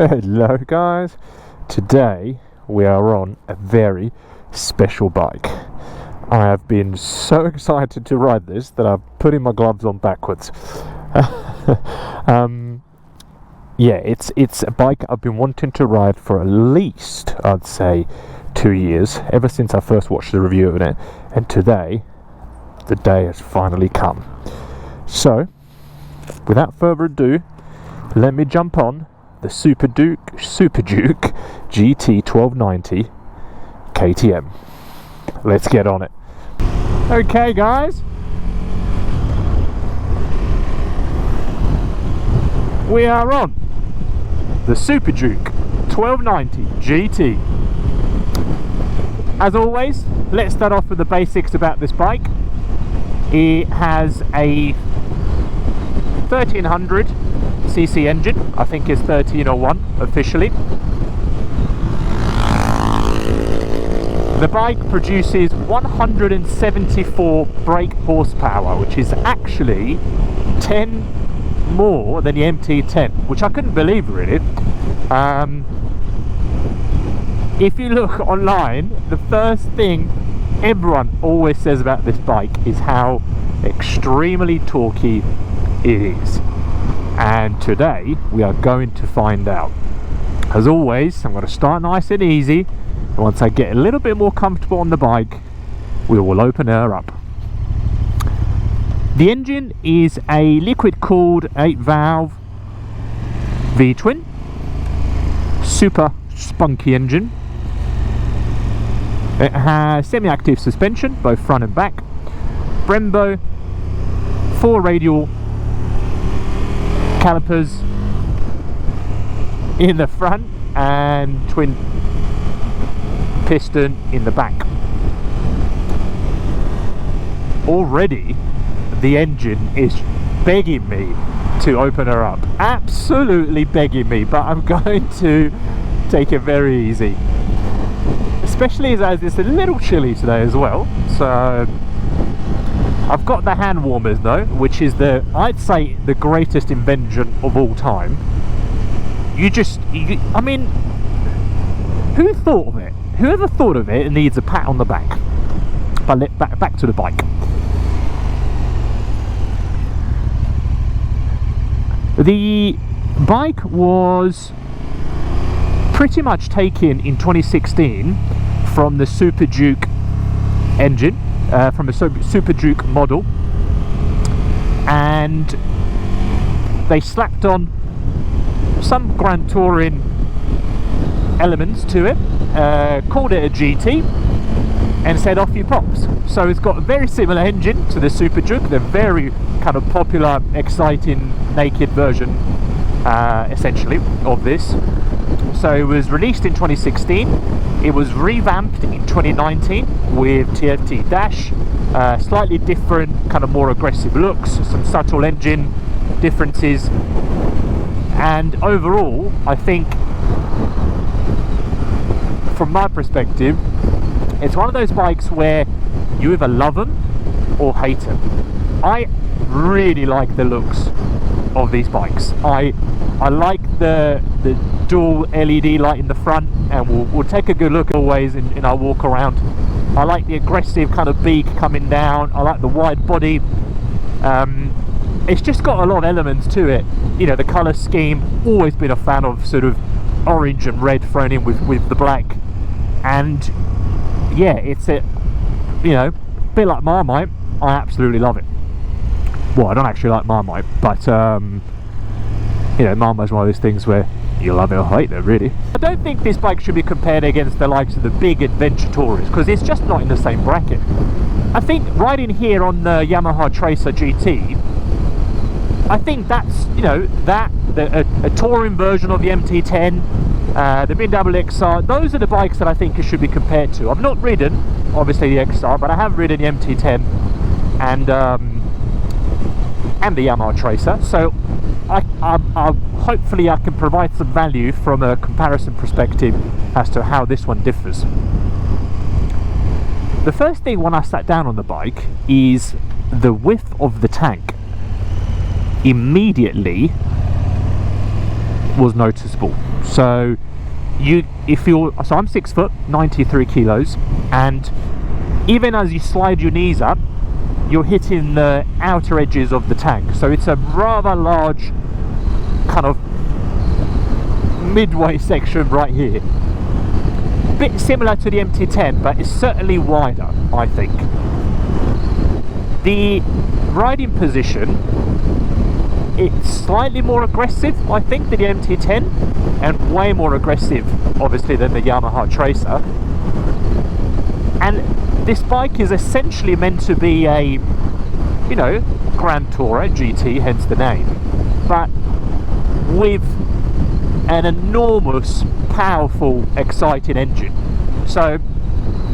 Hello guys, today we are on a very special bike. I have been so excited to ride this that I've put my gloves on backwards. Yeah, it's a bike I've been wanting to ride for at least, I'd say, 2 years, ever since I first watched the review of it, and today the day has finally come. So without further ado, let me jump on the Superduke GT 1290 KTM. Let's get on it. Okay guys, we are on the Superduke 1290 GT. As always, let's start off with the basics about this bike. It has a 1300cc engine, I think it's 1301 officially. The bike produces 174 brake horsepower, which is actually 10 more than the MT10, which I couldn't believe really. If you look online, the first thing everyone always says about this bike is how extremely torquey it is, and today we are going to find out. As always, I'm going to start nice and easy, and once I get a little bit more comfortable on the bike, we will open her up. The engine is a liquid cooled 8-valve V-twin, super spunky engine. It has semi-active suspension, both front and back, Brembo, 4 radial calipers in the front and twin piston in the back. Already the engine is begging me to open her up, absolutely begging me, but I'm going to take it very easy, especially as it's a little chilly today as well. So I've got the hand warmers though, which is I'd say the greatest invention of all time. I mean, who thought of it? Whoever thought of it needs a pat on the back. But back to the bike. The bike was pretty much taken in 2016 from the Superduke engine, from a Superduke model, and they slapped on some Grand Touring elements to it, called it a GT, and said off you pops. So it's got a very similar engine to the Superduke, the very kind of popular, exciting, naked version essentially of this. So it was released in 2016. It was revamped in 2019 with TFT dash, slightly different, kind of more aggressive looks, some subtle engine differences, and overall I think, from my perspective, it's one of those bikes where you either love them or hate them. I really like the looks of these bikes. I like the dual LED light in the front, and we'll take a good look always in our walk around. I like the aggressive kind of beak coming down. I like the wide body. It's just got a lot of elements to it. You know, the colour scheme, always been a fan of sort of orange and red thrown in with the black. And yeah, it's a, you know, bit like Marmite. I absolutely love it. Well, I don't actually like Marmite, but you know, Marmite's one of those things where you love it or hate it, really. I don't think this bike should be compared against the likes of the big adventure tourers, because it's just not in the same bracket. I think riding here on the Yamaha Tracer GT, I think that's, you know, a touring version of the MT10, the BMW XR, those are the bikes that I think it should be compared to. I've not ridden, obviously, the XR, but I have ridden the MT10 and the Yamaha Tracer, so hopefully I can provide some value from a comparison perspective as to how this one differs. The first thing when I sat down on the bike is the width of the tank. Immediately was noticeable. So so I'm 6 foot, 93 kilos, and even as you slide your knees up, you're hitting the outer edges of the tank. So it's a rather large kind of midway section right here. Bit similar to the MT10, but it's certainly wider, I think. The riding position, it's slightly more aggressive, I think, than the MT10, and way more aggressive, obviously, than the Yamaha Tracer. And this bike is essentially meant to be a, you know, Grand Tourer GT, hence the name, but with an enormous, powerful, exciting engine. So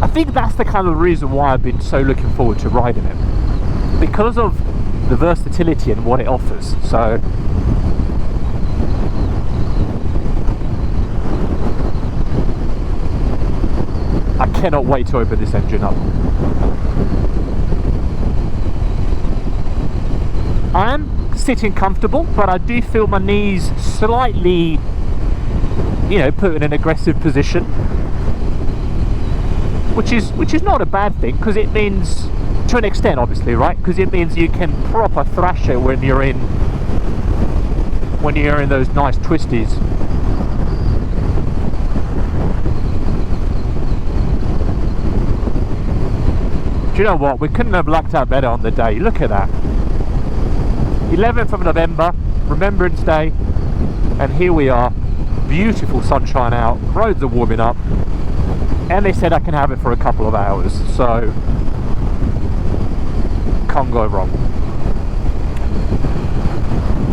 I think that's the kind of reason why I've been so looking forward to riding it, because of the versatility and what it offers. So I cannot wait to open this engine up. I am sitting comfortable, but I do feel my knees slightly, you know, put in an aggressive position, which is not a bad thing, because it means, to an extent, obviously, right? Because it means you can proper thrash it when you're in those nice twisties. Do you know what? We couldn't have lucked out better on the day. Look at that. 11th of November, Remembrance Day, and here we are. Beautiful sunshine out, roads are warming up, and they said I can have it for a couple of hours, so can't go wrong.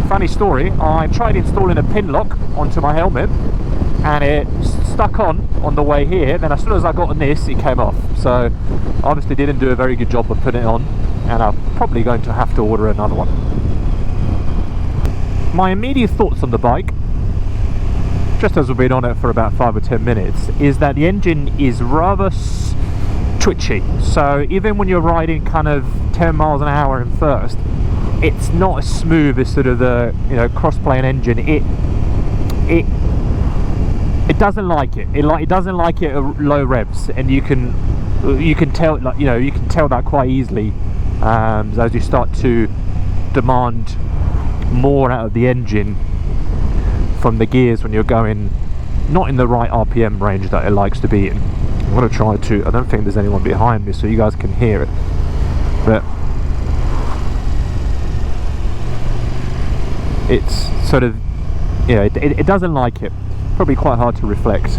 Funny story, I tried installing a pin lock onto my helmet and it stuck on the way here, then as soon as I got on this it came off, so obviously didn't do a very good job of putting it on, and I'm probably going to have to order another one. My immediate thoughts on the bike, just as we've been on it for about 5 or 10 minutes, is that the engine is rather twitchy. So even when you're riding kind of 10 miles an hour in first, it's not as smooth as sort of the, you know, cross-plane engine. It doesn't like it. It doesn't like it at low revs, and you can tell, like, you know, you can tell that quite easily as you start to demand more out of the engine from the gears when you're going not in the right RPM range that it likes to be in. I'm going to try to, I don't think there's anyone behind me so you guys can hear it, but it's sort of, yeah, it doesn't like it. Probably quite hard to reflect.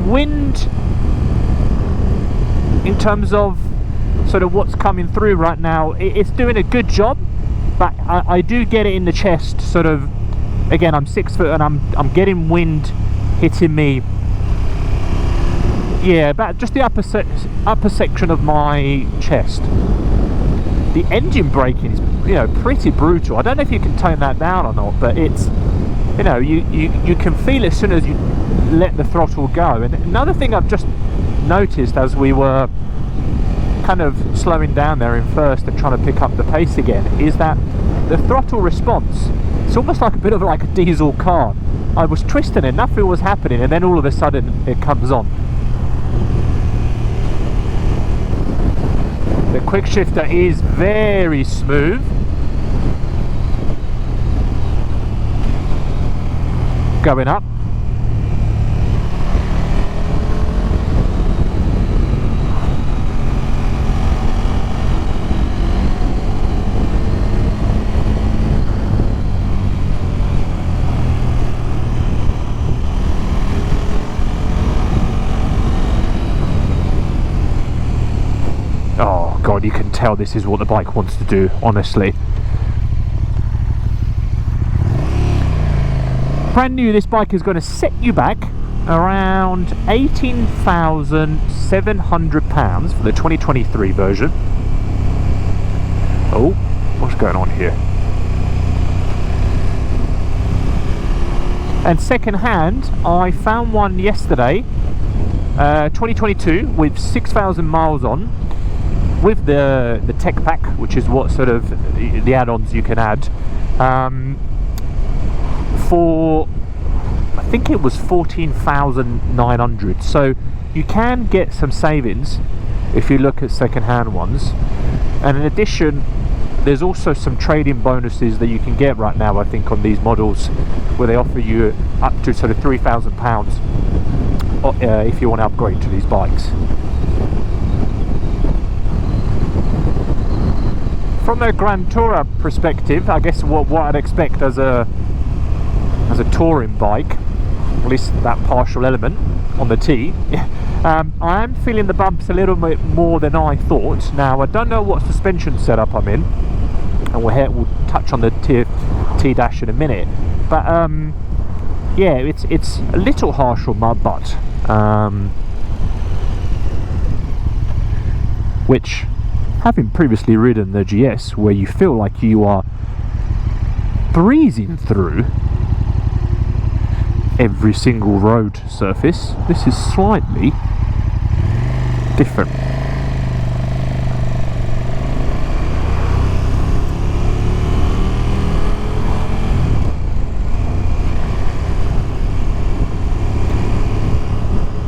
Wind in terms of sort of what's coming through right now, it's doing a good job, but I do get it in the chest, sort of. Again, I'm 6 foot and I'm getting wind hitting me, yeah, about just the upper section of my chest. The engine braking is, you know, pretty brutal. I don't know if you can tone that down or not, but it's, you know, you can feel it as soon as you let the throttle go. And another thing I've just noticed as we were kind of slowing down there in first and trying to pick up the pace again, is that the throttle response, it's almost like a bit of like a diesel car. I was twisting it, nothing was happening, and then all of a sudden it comes on. The quick shifter is very smooth. Going up. Oh god, you can tell this is what the bike wants to do, honestly. Brand new, this bike is going to set you back around £18,700 for the 2023 version. Oh, what's going on here? And second hand, I found one yesterday, 2022 with 6,000 miles on, with the tech pack, which is what sort of the add-ons you can add, for I think it was 14,900. So you can get some savings if you look at second-hand ones. And in addition, there's also some trading bonuses that you can get right now, I think, on these models, where they offer you up to sort of £3,000 if you want to upgrade to these bikes. From a Grand Tourer perspective, I guess what I'd expect as a touring bike, at least that partial element on the T, I am feeling the bumps a little bit more than I thought. Now, I don't know what suspension setup I'm in, and we'll touch on the T-Dash in a minute, but yeah, it's a little harsh on my butt, which, having previously ridden the GS, where you feel like you are breezing through every single road surface, this is slightly different.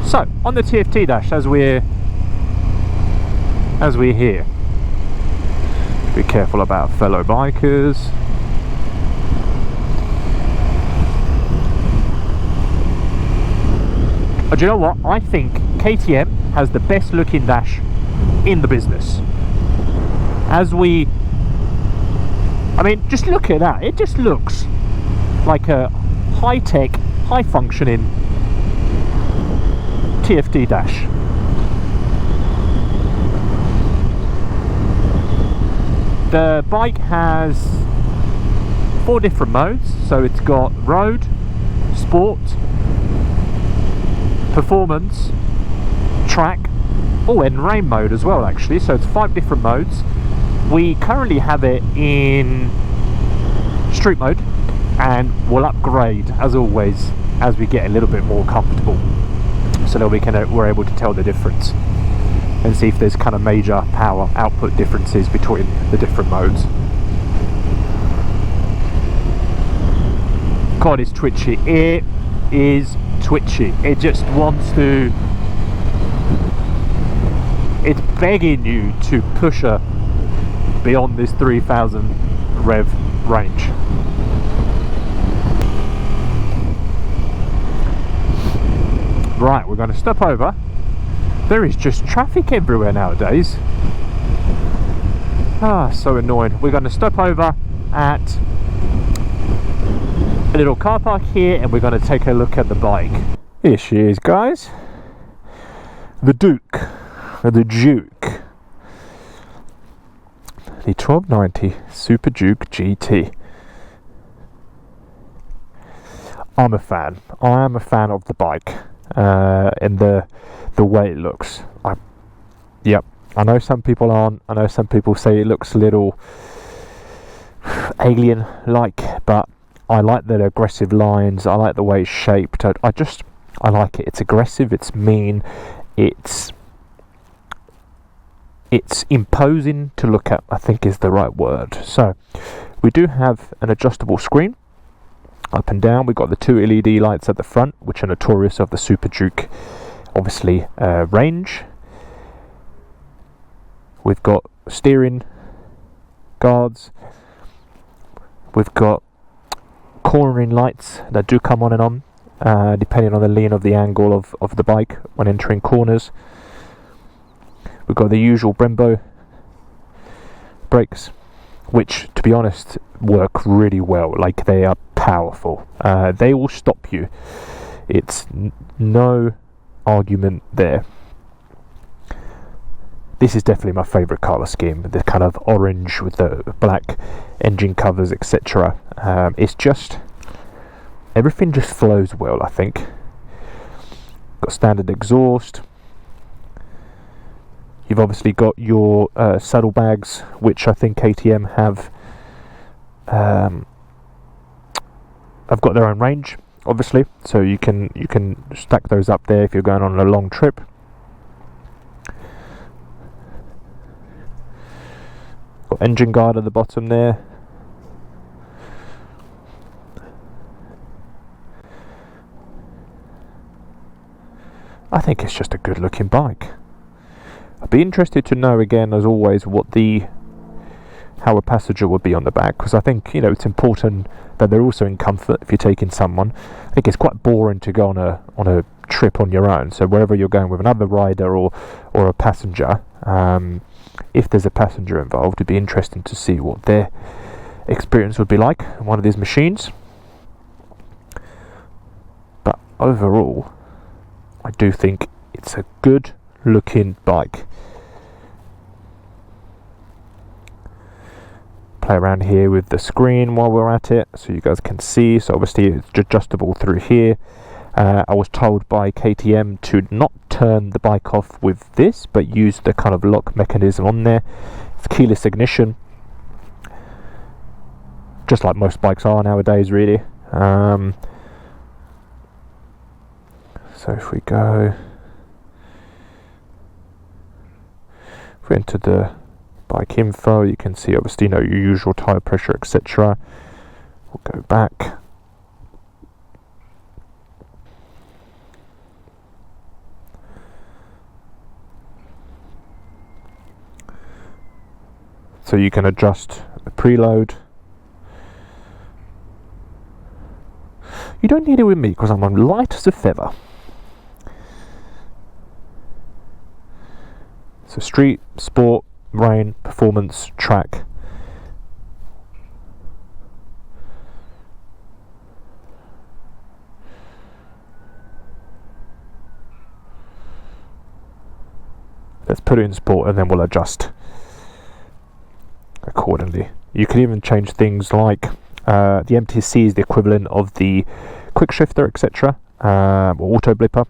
So, on the TFT dash, as we're here, be careful about fellow bikers. Oh, do you know what? I think KTM has the best looking dash in the business. I mean, just look at that. It just looks like a high-tech, high-functioning TFT dash. The bike has 4 different modes. So it's got road, sport, performance, track, and rain mode as well, actually. So it's 5 different modes. We currently have it in street mode, and we'll upgrade as always as we get a little bit more comfortable, so that we're able to tell the difference and see if there's kind of major power output differences between the different modes. God, it's twitchy. It is twitchy. It just wants to, it's begging you to push her beyond this 3,000 rev range. Right, we're going to stop over. There is just traffic everywhere nowadays. So annoying. We're going to stop over at a little car park here, and we're going to take a look at the bike. Here she is, guys. The Duke. The 1290 Superduke GT. I'm a fan. I am a fan of the bike, and the way it looks. Yep. I know some people aren't. I know some people say it looks a little alien-like, but I like the aggressive lines. I like the way it's shaped. I like it. It's aggressive. It's mean. It's imposing to look at, I think is the right word. So we do have an adjustable screen up and down. We've got the 2 LED lights at the front, which are notorious of the Superduke, obviously, range. We've got steering guards. We've got cornering lights that do come on and on, depending on the lean of the angle of the bike when entering corners. We've got the usual Brembo brakes, which, to be honest, work really well. Like, they are powerful. They will stop you. It's no argument there. This is definitely my favourite colour scheme, the kind of orange with the black engine covers, etc. It's just, everything just flows well, I think. Got standard exhaust. You've obviously got your saddlebags, which I think KTM have got their own range obviously, so you can stack those up there if you're going on a long trip. Got engine guard at the bottom there. I think it's just a good looking bike. I'd be interested to know again, as always, how a passenger would be on the back, because I think, you know, it's important that they're also in comfort if you're taking someone. I think it's quite boring to go on a trip on your own, so wherever you're going with another rider or a passenger, if there's a passenger involved, it'd be interesting to see what their experience would be like on one of these machines. But overall, I do think it's a good looking bike. Play around here with the screen while we're at it so you guys can see. So obviously it's adjustable through here. I was told by KTM to not turn the bike off with this, but use the kind of lock mechanism on there. It's keyless ignition, just like most bikes are nowadays, really. So if we enter the bike info, you can see obviously, you know, your usual tyre pressure, etc. We'll go back. So you can adjust the preload. You don't need it with me because I'm on light as a feather. So street, sport, rain, performance, track. Let's put it in sport and then we'll adjust accordingly. You can even change things like the MTC is the equivalent of the quick shifter, etc., or auto blipper,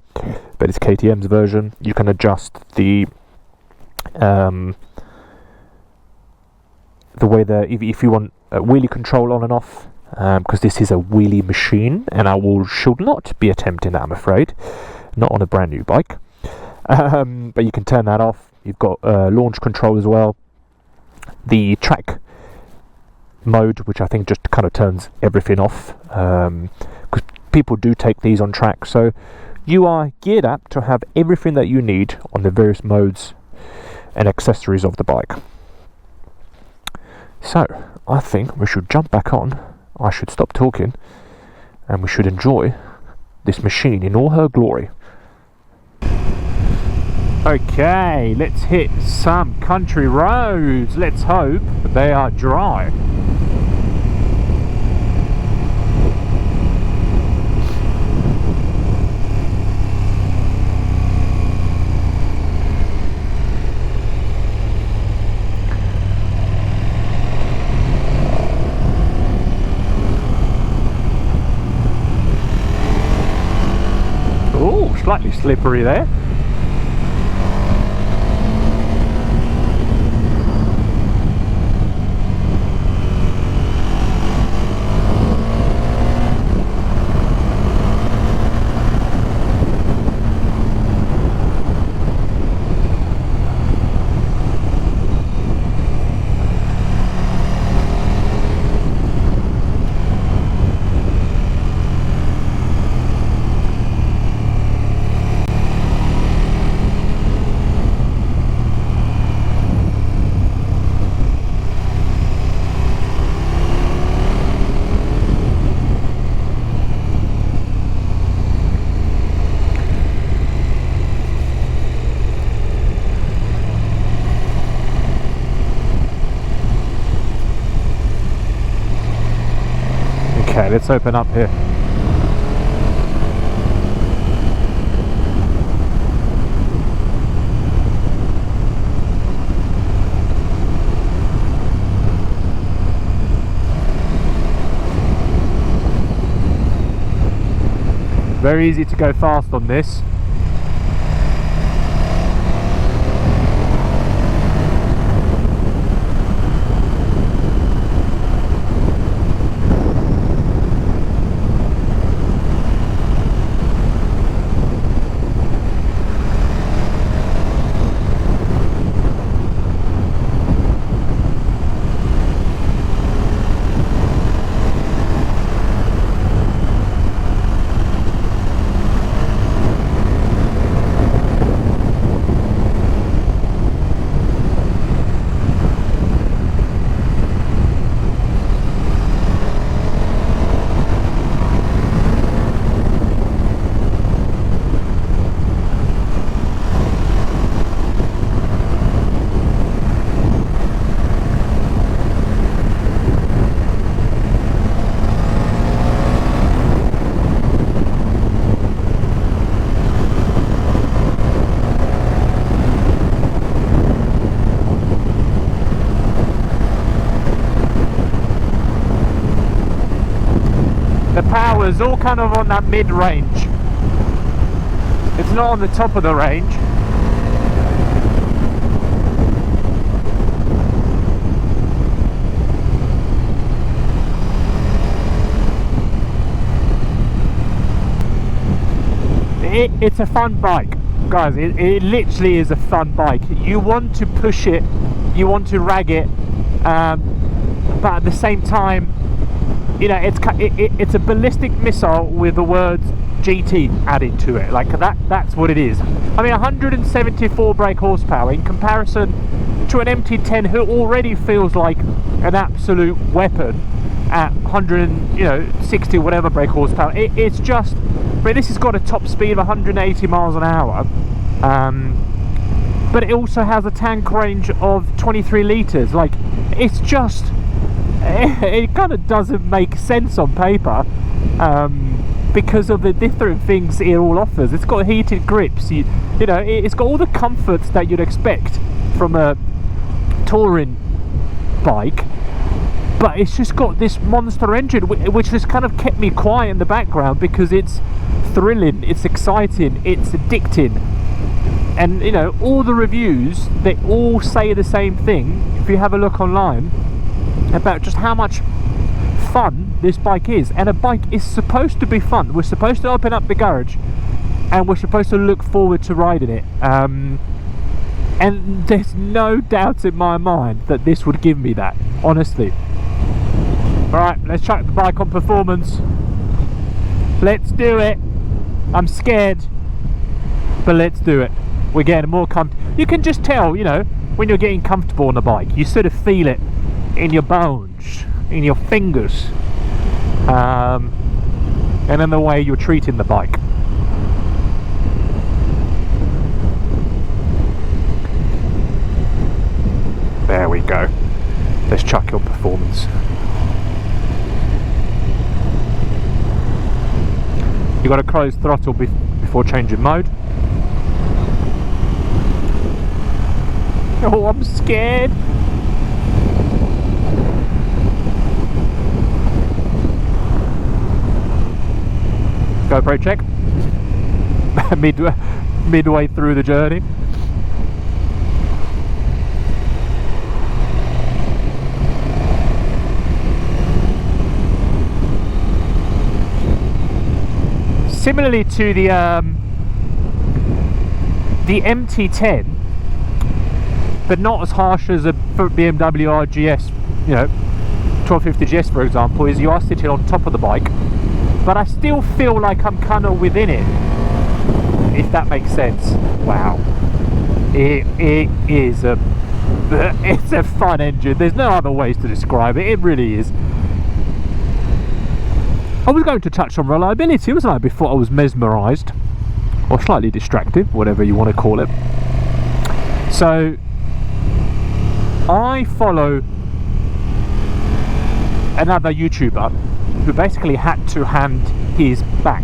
but it's KTM's version. You can adjust the way that if you want wheelie control on and off, because this is a wheelie machine, and should not be attempting that, I'm afraid, not on a brand new bike. But you can turn that off. You've got launch control as well. The track mode, which I think just kind of turns everything off, because people do take these on track. So you are geared up to have everything that you need on the various modes and accessories of the bike. So I think we should jump back on. I should stop talking, and we should enjoy this machine in all her glory. Okay, let's hit some country roads. Let's hope they are dry. Oh, slightly slippery there. Okay, let's open up here. Very easy to go fast on this. The power's all kind of on that mid-range. It's not on the top of the range. It's a fun bike, guys. It literally is a fun bike. You want to push it, you want to rag it, but at the same time, you know, it's a ballistic missile with the words GT added to it. Like that's what it is. I mean, 174 brake horsepower in comparison to an MT10, who already feels like an absolute weapon at 160 whatever brake horsepower. It's just, but this has got a top speed of 180 miles an hour, but it also has a tank range of 23 litres. Like, it's just, it kind of doesn't make sense on paper, because of the different things it all offers. It's got heated grips, you know, it's got all the comforts that you'd expect from a touring bike, but it's just got this monster engine which has kind of kept me quiet in the background, because it's thrilling, it's exciting, it's addicting. And you know, all the reviews, they all say the same thing if you have a look online about just how much fun this bike is. And a bike is supposed to be fun. We're supposed to open up the garage and we're supposed to look forward to riding it, and there's no doubt in my mind that this would give me that, honestly. Alright, let's chuck the bike on performance. Let's do it. I'm scared, but let's do it. We're getting more comfortable. You can just tell, you know, when you're getting comfortable on the bike. You sort of feel it in your bones, in your fingers, and in the way you're treating the bike. There we go. Let's chuck it on performance. You got to close throttle before changing mode. Oh, I'm scared. GoPro check. Midway through the journey. Similarly to the MT10, but not as harsh as a BMW RGS, you know, 1250 GS for example, is you are sitting on top of the bike, but I still feel like I'm kind of within it, if that makes sense. Wow, it is it's a fun engine. There's no other ways to describe it. It really is. I was going to touch on reliability, wasn't I, before I was mesmerised, or slightly distracted, whatever you want to call it. So I follow another YouTuber who basically had to hand his back.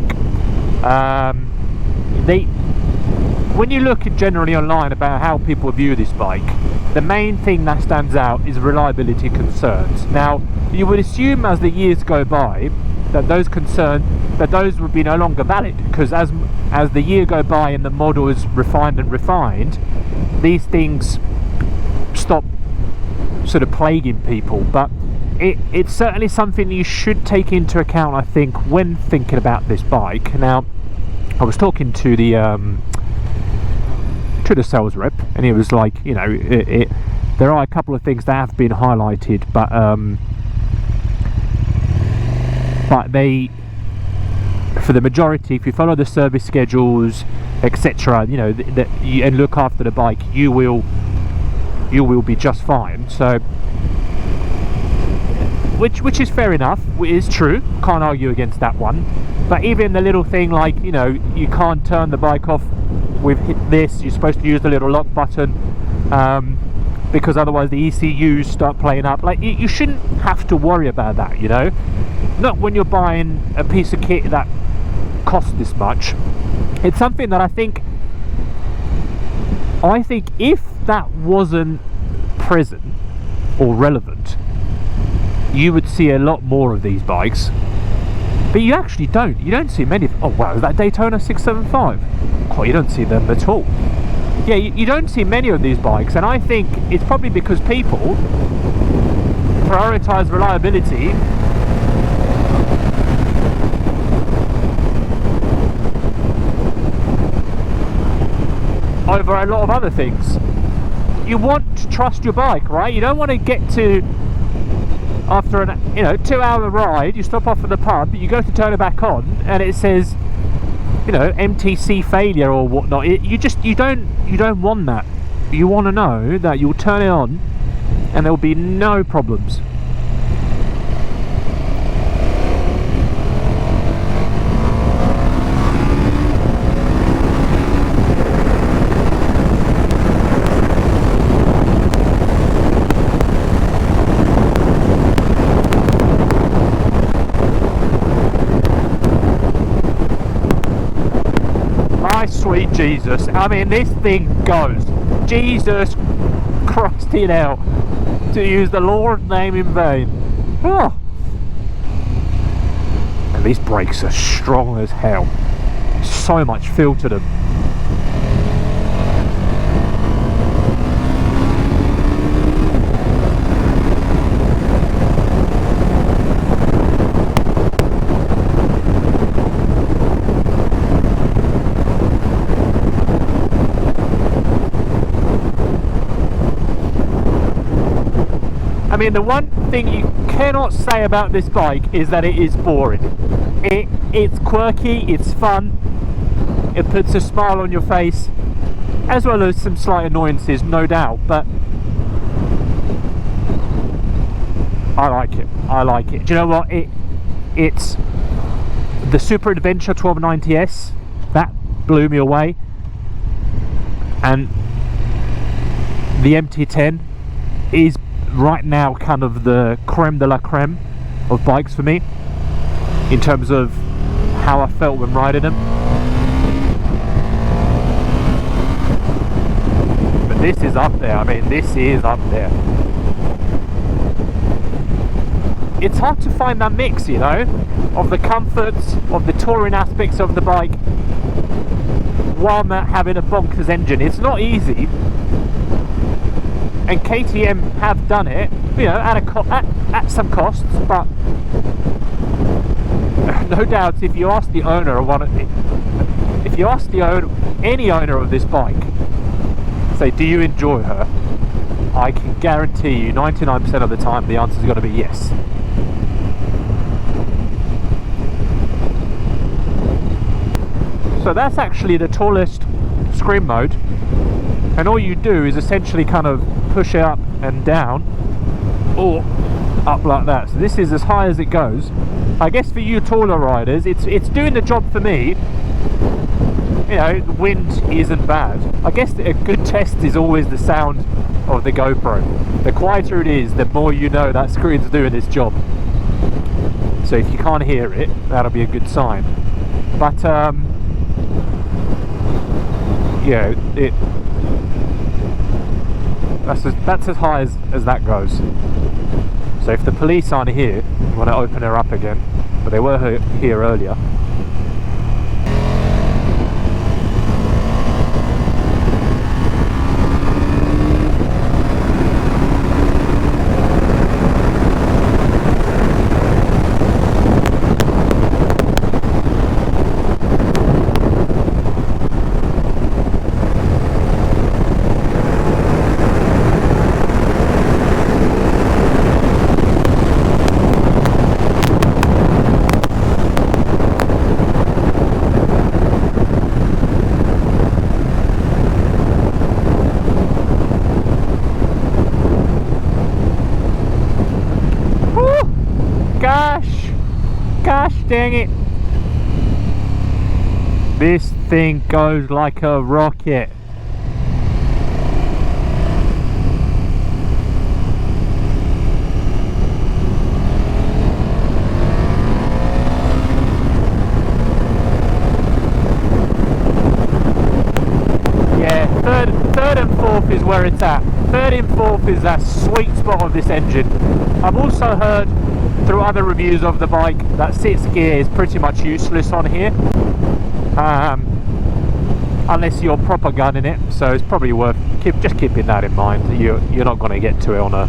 When you look generally online about how people view this bike, the main thing that stands out is reliability concerns. Now, you would assume as the years go by that those would be no longer valid, because as the year go by and the model is refined and refined, these things stop sort of plaguing people. But it's certainly something you should take into account, I think, when thinking about this bike. Now, I was talking to the sales rep, and he was like, you know, there are a couple of things that have been highlighted, but they, for the majority, if you follow the service schedules, etc., you know, and look after the bike, you will be just fine. So, which is fair enough, it is true, can't argue against that one. But even the little thing like, you know, you can't turn the bike off with this, you're supposed to use the little lock button, because otherwise the ECUs start playing up. Like, you shouldn't have to worry about that, you know, not when you're buying a piece of kit that costs this much. It's something that I think if that wasn't present or relevant, you would see a lot more of these bikes. But you actually don't. You don't see many. Oh wow, is that Daytona 675? Oh, you don't see them at all. Yeah, you don't see many of these bikes, and I think it's probably because people prioritize reliability over a lot of other things. You want to trust your bike, right? You don't want to get to, after an 2-hour ride, you stop off at the pub, you go to turn it back on, and it says, MTC failure or whatnot. You don't want that. You want to know that you'll turn it on and there will be no problems. Sweet Jesus, I mean, this thing goes. Jesus Christ in hell, to use the Lord's name in vain. Oh. And these brakes are strong as hell. So much feel to them. I mean, the one thing you cannot say about this bike is that it is boring. It's quirky, it's fun, it puts a smile on your face, as well as some slight annoyances, no doubt, but I like it. I like it. Do you know what? It's the Super Adventure 1290S that blew me away, and the MT10 is right now kind of the creme de la creme of bikes for me in terms of how I felt when riding them. But this is up there. I mean, this is up there. It's hard to find that mix, of the comforts, of the touring aspects of the bike, while not having a bonkers engine. It's not easy. And KTM have done it, at some costs, but no doubt if you ask the owner of any owner of this bike, say, do you enjoy her? I can guarantee you 99% of the time the answer is going to be yes. So that's actually the tallest screen mode, and all you do is essentially kind of push it up and down, or up like that. So this is as high as it goes. I guess for you taller riders, it's doing the job for me. The wind isn't bad. I guess a good test is always the sound of the GoPro. The quieter it is, the more you know that screen's doing its job. So if you can't hear it, that'll be a good sign. But that's as high as that goes. So if the police aren't here, I'm going to open her up again, but they were here earlier. Gosh dang it. This thing goes like a rocket. Yeah, third and fourth is where it's at. Third and fourth is that sweet spot of this engine. I've also heard through other reviews of the bike that 6th gear is pretty much useless on here, unless you're proper gunning it, so it's probably worth just keeping that in mind. You're not going to get to it on a...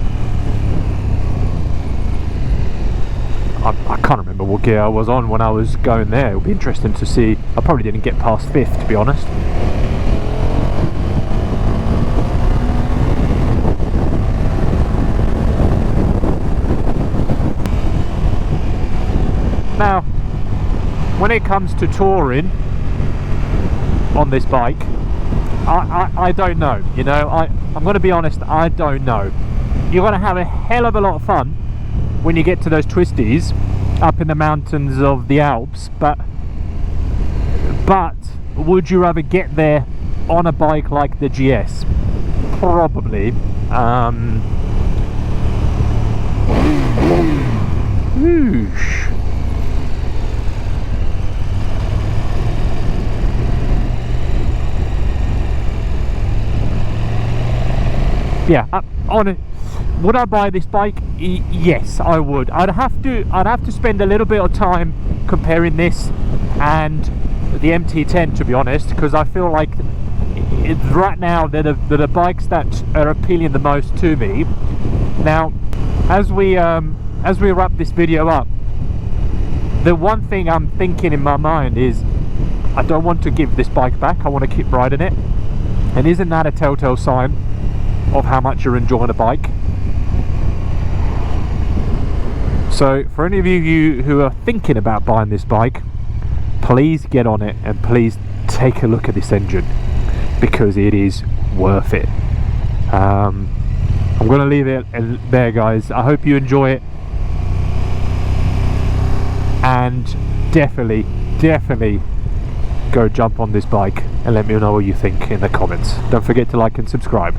I can't remember what gear I was on when I was going there. It'll be interesting to see. I probably didn't get past 5th, to be honest. Now, when it comes to touring on this bike, I don't know, you know, I'm going to be honest, I don't know. You're going to have a hell of a lot of fun when you get to those twisties up in the mountains of the Alps, but would you rather get there on a bike like the GS? Probably. Whoosh. Yeah, on it. Would I buy this bike? Yes, I would. I'd have to spend a little bit of time comparing this and the MT10, to be honest, because I feel like right now they're the bikes that are appealing the most to me. Now, as we wrap this video up, the one thing I'm thinking in my mind is I don't want to give this bike back. I want to keep riding it, and isn't that a telltale sign of how much you're enjoying a bike? So for any of you who are thinking about buying this bike, please get on it and please take a look at this engine, because it is worth it. I'm going to leave it there, guys. I hope you enjoy it, and definitely go jump on this bike and let me know what you think in the comments. Don't forget to like and subscribe.